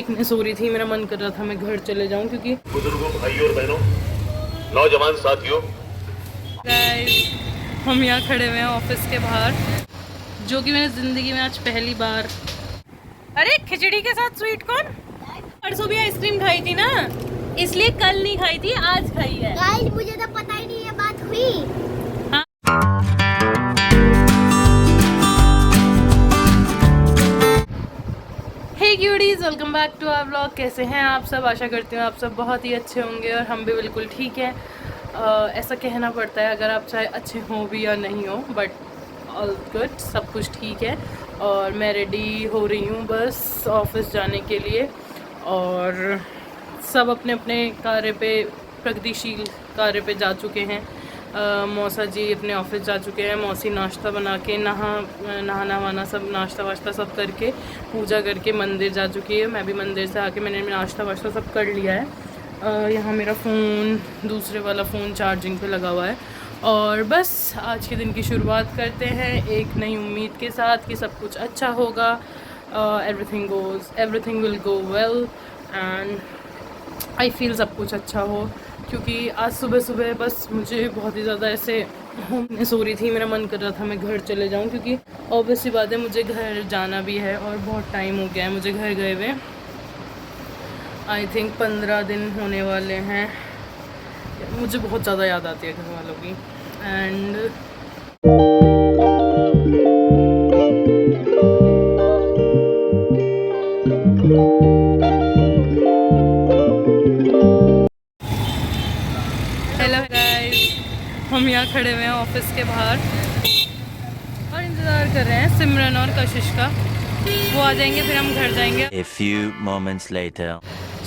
Weakness हो रही थी, मेरा मन कर रहा था मैं घर चले जाऊं क्योंकि बुजुर्गों, भाइयों और बहनों, नौजवान साथियों, हम यहाँ खड़े हुए हैं ऑफिस के बाहर, जो कि मैंने ज़िंदगी में आज पहली बार। अरे खिचड़ी के साथ स्वीट कॉर्न, परसों भी आइसक्रीम खाई थी ना, इसलिए कल नहीं खाई थी, आज खाई है। गाइस मुझे तो पता ही नहीं ये बात हुई। हाँ। Hey cuties, welcome back to our vlog. कैसे हैं आप सब? आशा करती हूँ आप सब बहुत ही अच्छे होंगे और हम भी बिल्कुल ठीक हैं। ऐसा कहना पड़ता है अगर आप चाहे अच्छे हों भी या नहीं हो, बट ऑल गुड, सब कुछ ठीक है। और मैं रेडी हो रही हूँ बस ऑफिस जाने के लिए, और सब अपने अपने कार्य पे, प्रगतिशील कार्य पे जा चुके हैं। मौसा जी अपने ऑफिस जा चुके हैं, मौसी नाश्ता बना के नहाना वाना सब, नाश्ता वाश्ता सब करके, पूजा करके मंदिर जा चुकी है। मैं भी मंदिर से आके मैंने नाश्ता वाश्ता सब कर लिया है। यहाँ मेरा फ़ोन, दूसरे वाला फ़ोन चार्जिंग पे लगा हुआ है, और बस आज के दिन की शुरुआत करते हैं एक नई उम्मीद के साथ कि सब कुछ अच्छा होगा। Everything will go well and I feel सब कुछ अच्छा हो, क्योंकि आज सुबह सुबह बस मुझे बहुत ही ज़्यादा ऐसे होमनेस हो रही थी, मेरा मन कर रहा था मैं घर चले जाऊं, क्योंकि ऑब्वियसली बात है मुझे घर जाना भी है और बहुत टाइम हो गया है मुझे घर गए हुए। आई थिंक 15 दिन होने वाले हैं। मुझे बहुत ज़्यादा याद आती है घर वालों की। एंड हेलो गाइस, हम यहाँ खड़े हुए हैं ऑफिस के बाहर और इंतज़ार कर रहे हैं सिमरन और कशिश का। वो आ जाएंगे फिर हम घर जाएंगे। A few moments later.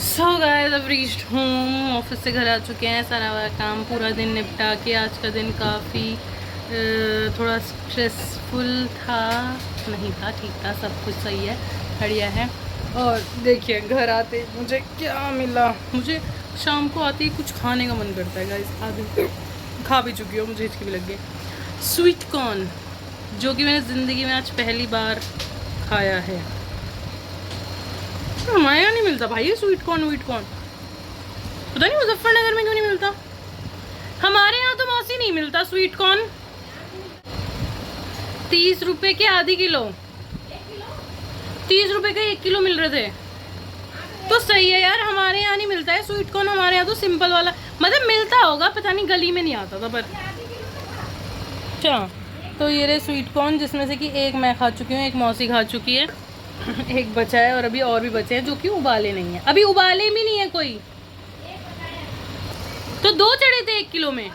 So guys, अब रीच्ड होम, ऑफिस से घर आ चुके हैं। सारा वाला काम पूरा दिन निपटा के आज का दिन काफ़ी थोड़ा स्ट्रेसफुल था, नहीं था, ठीक था, सब कुछ सही है, बढ़िया है। और देखिए घर आते मुझे क्या मिला। मुझे शाम को आते ही कुछ खाने का मन करता है गाइस। आधे खा भी चुकी हो, मुझे हिचकी भी लग गई। स्वीट कॉर्न, जो कि मैंने ज़िंदगी में आज पहली बार खाया है। हमारे यहाँ नहीं मिलता भाई ये स्वीट कॉर्न वीट कॉर्न, पता नहीं मुजफ्फरनगर में क्यों नहीं मिलता। हमारे यहाँ तो मौसी नहीं मिलता स्वीट कॉर्न। 30 रुपए के आधी किलो, 30 रुपए के 1 किलो मिल रहे थे, तो सही है यार। हमारे यहाँ नहीं मिलता है स्वीट कॉर्न, हमारे यहाँ तो सिंपल वाला, मतलब मिलता होगा, पता नहीं गली में नहीं आता था पर। अच्छा, तो ये रहे स्वीट कॉर्न, जिसमें से कि एक मैं खा चुकी हूँ, एक मौसी खा चुकी है, एक बचा है और अभी और भी बचे हैं जो कि उबाले नहीं है, अभी उबाले भी नहीं है कोई। तो 2 चढ़े थे 1 किलो में,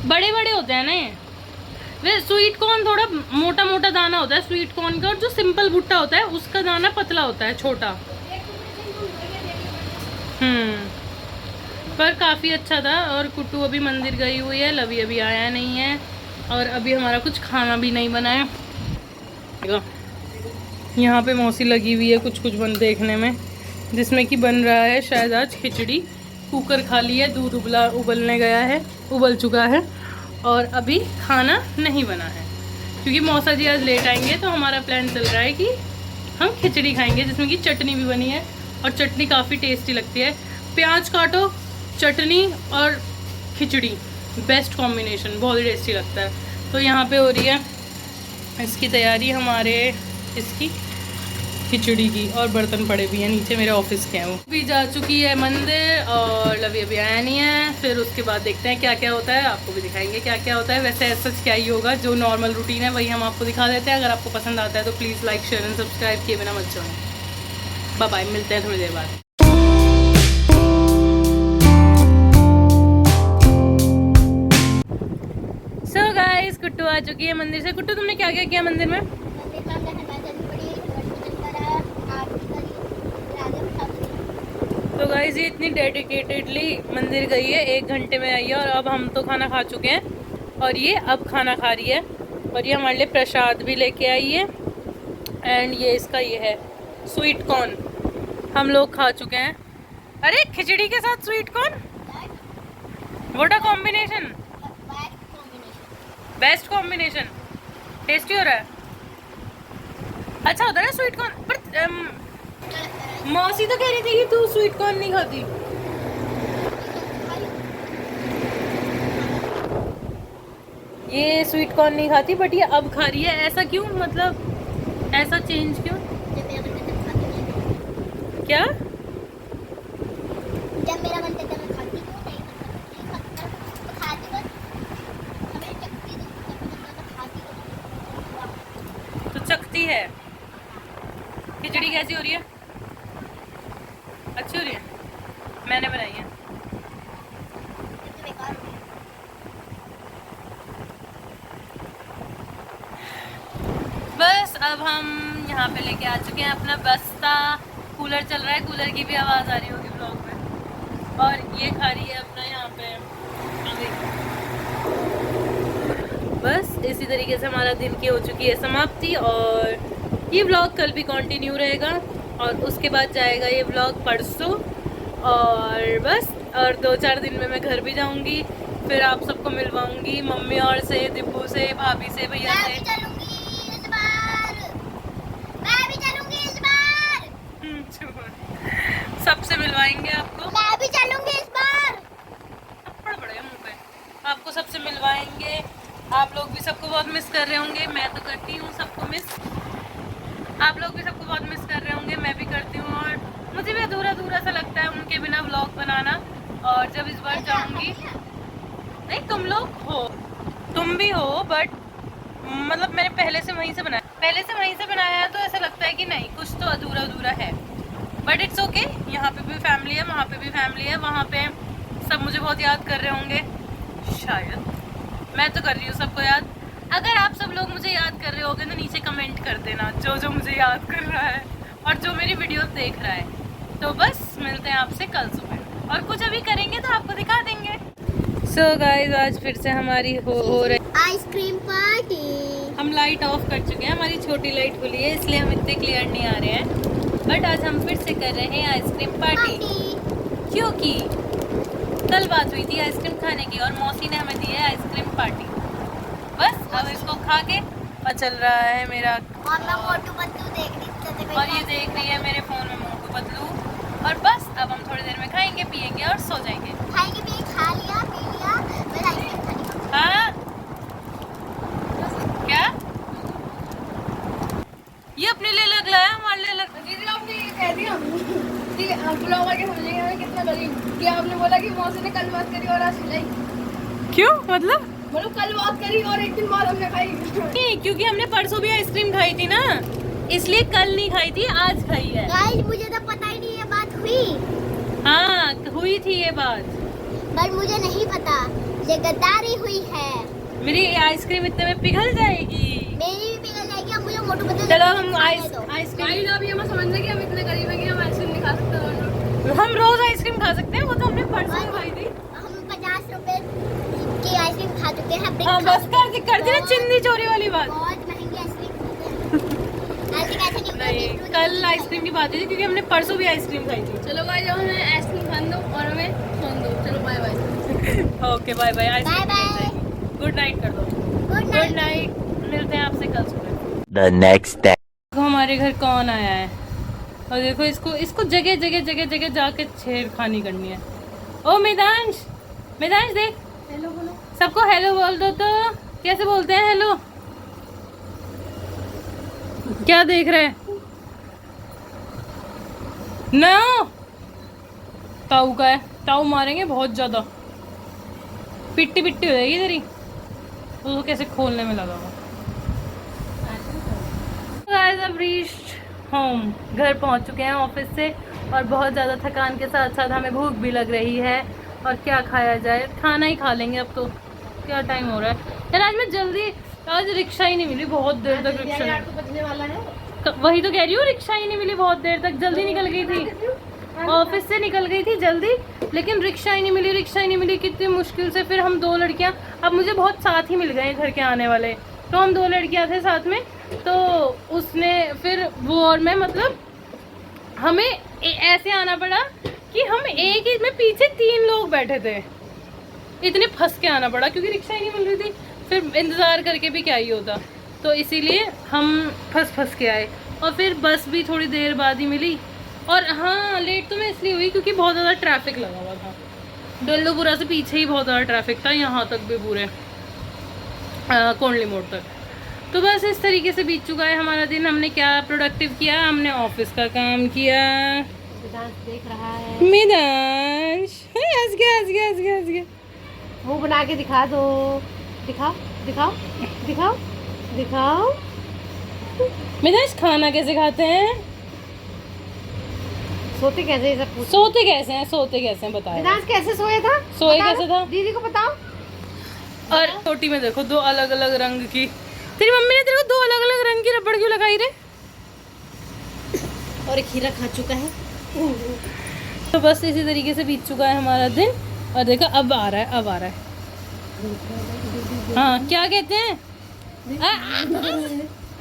बड़े बड़े होते हैं ना ये। वे स्वीट कॉर्न थोड़ा मोटा मोटा दाना होता है स्वीट कॉर्न का, और जो सिंपल भुट्टा होता है उसका दाना पतला होता है, छोटा। पर काफ़ी अच्छा था। और कुट्टू अभी मंदिर गई हुई है, लवी अभी आया नहीं है, और अभी हमारा कुछ खाना भी नहीं बना है। यहाँ पे मौसी लगी हुई है कुछ कुछ बन देखने में, जिसमें कि बन रहा है शायद आज खिचड़ी। कुकर खाली है, दूध उबलने गया है, उबल चुका है, और अभी खाना नहीं बना है, क्योंकि मौसा जी आज लेट आएंगे। तो हमारा प्लान चल रहा है कि हम खिचड़ी खाएंगे, जिसमें कि चटनी भी बनी है, और चटनी काफ़ी टेस्टी लगती है। प्याज काटो, चटनी और खिचड़ी, बेस्ट कॉम्बिनेशन, बहुत ही टेस्टी लगता है। तो यहाँ पे हो रही है इसकी तैयारी, हमारे इसकी खिचड़ी की, और बर्तन पड़े भी हैं नीचे, मेरे ऑफिस के हैं। वो भी जा चुकी है मंदिर, और लवी अभी आया नहीं है। फिर उसके बाद देखते हैं क्या क्या होता है, आपको भी दिखाएंगे क्या क्या होता है। वैसे सच क्या ही होगा, जो नॉर्मल रूटीन है वही हम आपको दिखा देते हैं। अगर आपको पसंद आता है तो please like, share and subscribe किए बिना मत जाओ। बाय बाय, मिलते हैं थोड़ी देर बाद। सो गाइस, कुट्टू आ चुकी है मंदिर से। कुट्टू, तुमने क्या क्या किया मंदिर में? तो गाइस, ये इतनी डेडिकेटेडली मंदिर गई है, 1 घंटे में आई है, और अब हम तो खाना खा चुके हैं और ये अब खाना खा रही है। और ये हमारे लिए प्रसाद भी लेके आई है, एंड ये इसका ये है स्वीट कॉर्न, हम लोग खा चुके हैं। अरे खिचड़ी के साथ sweet corn, what a combination, best combination, tasty हो रहा है, अच्छा होता है ना स्वीट कॉर्न। पर मौसी तो कह रही थी कि तू स्वीट कॉर्न नहीं खाती। ये स्वीट कॉर्न नहीं खाती बट ये अब खा रही है। ऐसा क्यों, मतलब ऐसा चेंज क्यों? क्या? जब मेरा मन करता है मैं खाती हूँ, नहीं मतलब नहीं खाती बस हमें चखती हूँ, मैं खाती हूँ। तो चखती है। खिचड़ी कैसी हो रही है? अच्छी हो रही है? मैंने बनाई है। तो बेकार हो गई। बस अब हम यहाँ पे लेके आ चुके हैं अपना बस्ता। कूलर चल रहा है, कूलर की भी आवाज़ आ रही होगी ब्लॉग में। और ये खा रही है अपना यहाँ पे। बस इसी तरीके से हमारा दिन की हो चुकी है समाप्ति। और ये व्लॉग कल भी कंटिन्यू रहेगा और उसके बाद जाएगा ये व्लॉग परसों। और बस और 2-4 दिन में मैं घर भी जाऊंगी, फिर आप सबको मिलवाऊंगी मम्मी और से, दिब्बू से, भाभी से, भैया मैं से। भी चलूंगी इस बार, मैं भी चलूंगी इस बार, सबसे मिलवाएंगे आपको। मैं भी चलूंगी इस बार। थप्पड़ पड़ेगा मुंह पे। आपको सबसे मिलवाएंगे। आप लोग भी सबको बहुत मिस कर रहे होंगे। मैं तो करती हूँ सबको मिस। आप लोग भी सबको बहुत मिस कर रहे होंगे, मैं भी करती हूँ। और मुझे भी अधूरा अधूरा सा लगता है उनके बिना व्लॉग बनाना। और जब इस बार जाऊँगी, नहीं तुम लोग हो, तुम भी हो, बट मतलब मैंने पहले से वहीं से बनाया है तो ऐसा लगता है कि नहीं कुछ तो अधूरा अधूरा है। But it's okay. यहाँ पे भी फैमिली है, वहाँ पे भी फैमिली है। वहाँ पे सब मुझे बहुत याद कर रहे होंगे शायद। मैं तो कर रही हूँ सबको याद। अगर आप सब लोग मुझे याद कर रहे होगे तो नीचे कमेंट कर देना, जो जो मुझे याद कर रहा है और जो मेरी वीडियो देख रहा है। तो बस मिलते हैं आपसे कल सुबह, और कुछ अभी करेंगे तो आपको दिखा देंगे। सो गाइस आज फिर से हमारी हो रही आइसक्रीम पार्टी। हम लाइट ऑफ कर चुके हैं, हमारी छोटी लाइट खुली है इसलिए हम इतने क्लियर नहीं आ रहे हैं। बट आज हम फिर से कर रहे हैं आइसक्रीम पार्टी, क्योंकि कल बात हुई थी आइसक्रीम खाने की और मौसी ने हमें दी है आइसक्रीम पार्टी। बस अब इसको खा के पता चल रहा है मेरा। और मैं मोटू पतलू देख रही थी, और ये देख रही है मेरे फोन में मोटू पतलू। और बस अब हम थोड़ी देर में खाएंगे पिएंगे और सो जाएंगे। खाएंगे भी, खा लिया पी लिया, मैं आइसक्रीम खाने का। हाँ क्या ये अपने लिए लग रहा है, हमारे लिए लग। दीदी आपने ये कह दिया ठीक है, ब्लॉगर के समझेंगे हमें कितना गरीब कि आपने बोला कि मौसी ने कल बात करी और आज खिलाई। क्यों मतलब? बोलो कल बात करी और एक दिन बाद हमने खाई। नहीं, क्योंकि हमने परसों भी आइसक्रीम खाई थी ना, इसलिए कल नहीं खाई थी, आज खाई है। गाइस मुझे तो पता ही नहीं ये बात हुई। हाँ हुई थी ये बात, पर मुझे नहीं पता ये गद्दारी हुई है। मेरी आइसक्रीम इतने में पिघल जाएगी। मेरी भी पिघल जाएगी। अब मुझे मोटू पतलू चलो हम आइसक्रीम आइसक्रीम आप ये मत समझना कि हम इतने गरीब हैं कि हम आइसक्रीम नहीं खा सकते। हम रोज आइसक्रीम खा सकते हैं, वो तो हमने परसों ही खाई थी। हम 50 रुपए की आइसक्रीम खा चुके हैं। ब्रेक हाँ खा बस चुके हैं। कर दी ना चिंदी चोरी वाली बात। बहुत महंगी आइसक्रीम खाते हैं। ऐसे कैसे नहीं नहीं खाते? कल आइसक्रीम की बात हुई थी क्योंकि हमने परसों भी आइसक्रीम खाई थी। चलो भाई जाओ हमें आइसक्रीम खाने दो और हमें सोने दो। चलो bye bye. Okay bye bye. Ice cream bye bye. Good night कर दो। Good good night. नाइट, मिलते हैं आपसे कल सुबह। The next day. देखो हमारे घर कौन आया है, और देखो इसको जगह जगह जगह जगह जाके छेड़खानी करनी है। ओ मैदांश, मैदांश देख, हेलो बोलो। सबको हेलो बोल दो। तो कैसे बोलते हैं हेलो? क्या देख रहे हैं? नो ताऊ का है, ताऊ मारेंगे बहुत ज्यादा, पिट्टी पिट्टी हो जाएगी तेरी। तो कैसे खोलने में लगा हुआ। गाइस अब रीच्ड होम, घर पहुंच चुके हैं ऑफिस से, और बहुत ज़्यादा थकान के साथ साथ हमें भूख भी लग रही है। और क्या खाया जाए, खाना ही खा लेंगे अब तो। क्या टाइम हो रहा है यार, आज मैं जल्दी, आज रिक्शा ही नहीं मिली, बहुत देर तक रिक्शा नहीं। तो बजने वाला है। वही तो कह रही हूँ, रिक्शा ही नहीं मिली बहुत देर तक। जल्दी निकल गई थी, ऑफिस से निकल गई थी जल्दी, लेकिन रिक्शा ही नहीं मिली, रिक्शा ही नहीं मिली। कितनी मुश्किल से फिर हम 2 लड़कियाँ, अब मुझे बहुत साथ ही मिल गए घर के आने वाले, तो हम 2 लड़कियाँ थे साथ में। तो उसने फिर वो और मैं, मतलब हमें ऐसे आना पड़ा कि हम एक ही में पीछे 3 लोग बैठे थे, इतने फंस के आना पड़ा क्योंकि रिक्शा ही नहीं मिल रही थी। फिर इंतज़ार करके भी क्या ही होता, तो इसीलिए हम फंस के आए। और फिर बस भी थोड़ी देर बाद ही मिली, और हाँ लेट तो मैं इसलिए हुई क्योंकि बहुत ज़्यादा ट्रैफिक लगा हुआ था। डेल्लोपुरा से पीछे ही बहुत ज़्यादा ट्रैफिक था, यहाँ तक भी पूरे कोंडली मोड़ तक। तो बस इस तरीके से बीत चुका है हमारा दिन। हमने क्या प्रोडक्टिव किया, हमने ऑफिस का काम किया। देख रहा है मिदांश हंस गया हंस गया हंस गया हंस गया। मुंह बना के दिखा दो, दिखाओ दिखाओ दिखाओ दिखाओ। मिदांश खाना कैसे खाते हैं, सोते कैसे ये सब पूछ। सोते कैसे हैं, सोते कैसे हैं बताओ। वेदांश कैसे सोया था, सोए बता कैसे दो, था? दीदी को बताओ। और छोटी में देखो 2 अलग अलग रंग की, तेरी मम्मी ने तेरे को 2 अलग अलग रंग की रबड़ क्यों लगाई रे? और एक खीरा खा चुका है। तो बस इसी तरीके से बीत चुका है हमारा दिन। और देखो अब आ रहा है, अब आ रहा है। हाँ क्या कहते हैं?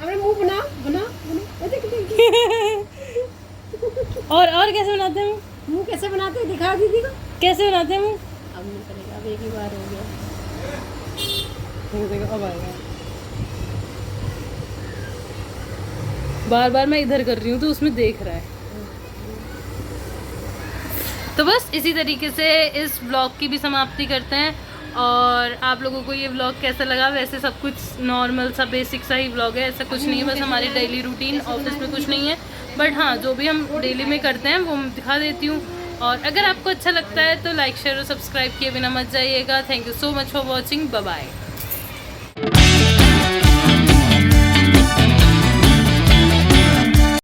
अरे मुंह बना बना बना। देख देख और कैसे बनाते हैं मुँह? मुंह कैसे बनाते हैं दिखा दीदी को। कैसे बनाते हैं मुँह? अब नहीं करेगा, अब एक ही बार हो गया। देखो अब आएगा। बार बार मैं इधर कर रही हूँ तो उसमें देख रहा है। तो बस इसी तरीके से इस व्लॉग की भी समाप्ति करते हैं। और आप लोगों को ये व्लॉग कैसा लगा? वैसे सब कुछ नॉर्मल सा बेसिक सा ही व्लॉग है, ऐसा कुछ नहीं है, बस हमारी डेली रूटीन, ऑफिस में कुछ नहीं है। बट हाँ जो भी हम डेली में करते हैं वो मैं दिखा देती हूँ। और अगर आपको अच्छा लगता है तो लाइक शेयर और सब्सक्राइब किए बिना मत जाइएगा। Thank you so much for watching, bye bye.